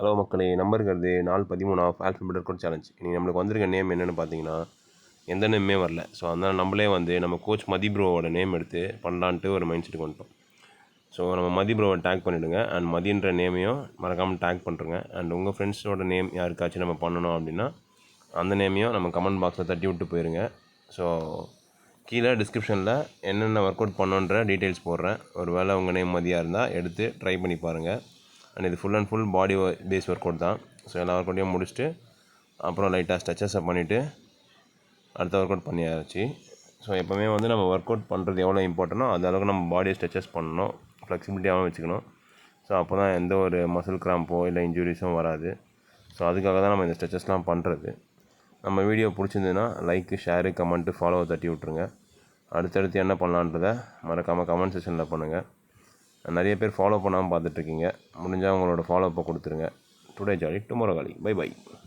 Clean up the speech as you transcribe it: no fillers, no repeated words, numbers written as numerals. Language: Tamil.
ஹலோ மக்களே, நம்பர் இருக்கிறது நாள் 13 ஆஃப் ஆல்ஃபபெட் ரெக்கார்ட் சேலஞ்ச். இன்றைக்கி நம்மளுக்கு வந்திருக்க நேம் என்னென்னு பார்த்தீங்கன்னா, எந்த நேமே வரல. ஸோ அதனால் நம்மளே நம்ம கோச் மதி ப்ரோவோட நேம் எடுத்து பண்ணலான்ட்டு ஒரு மைண்ட் செட்டுக்கு வந்துட்டோம். ஸோ நம்ம மதி ப்ரோவை டேக் பண்ணிவிடுங்க. அண்ட் மதின்ற நேமையும் மறக்காமல் டேக் பண்ணுறங்க. அண்ட் உங்கள் ஃப்ரெண்ட்ஸோட நேம் யாருக்காச்சும் நம்ம பண்ணணும் அப்படின்னா அந்த நேமையும் நம்ம கமெண்ட் பாக்ஸில் தட்டி விட்டு போயிருங்க. ஸோ கீழே டிஸ்கிரிப்ஷனில் என்னென்ன ஒர்க் அவுட் பண்ணுன்ற டீட்டெயில்ஸ் போடுறேன். ஒரு வேளை உங்கள் நேம் மதியாக இருந்தால் எடுத்து ட்ரை பண்ணி பாருங்கள். அண்ட் இது full and full body base workout தான். ஸோ எல்லா ஒர்க் அவுட்டையும் முடிச்சுட்டு அப்புறம் லைட்டாக ஸ்ட்ரெச்சஸை பண்ணிவிட்டு அடுத்த ஒர்க் அவுட் பண்ணியாச்சு. ஸோ எப்போவுமே நம்ம ஒர்க் அவுட் பண்ணுறது எவ்வளோ இம்பார்ட்டனோ அந்த அளவுக்கு நம்ம பாடியை ஸ்ட்ரெச்சஸ் பண்ணணும், ஃப்ளெக்சிபிலிட்டியாகவும் வச்சுக்கணும். ஸோ அப்போ தான் எந்த ஒரு மசில் கிராம்போ இல்லை இன்ஜுரிஸும் வராது. ஸோ அதுக்காக தான் நம்ம இந்த ஸ்ட்ரெச்சஸ்லாம் பண்ணுறது. நம்ம வீடியோ பிடிச்சிருந்ததுன்னா லைக்கு, ஷேரு, கமெண்ட்டு, ஃபாலோவை தட்டி விட்ருங்க. அடுத்தடுத்து என்ன பண்ணலான்றதை மறக்காமல் கமெண்ட் செக்ஷனில் பண்ணுங்கள். நிறைய பேர் ஃபாலோ பண்ணாமல் பார்த்துட்ருக்கீங்க. முடிஞ்சால் உங்களோட ஃபாலோ அப்போ கொடுத்துருங்க. டுடே ஜாலி டுமாரோ காலி. Bye by.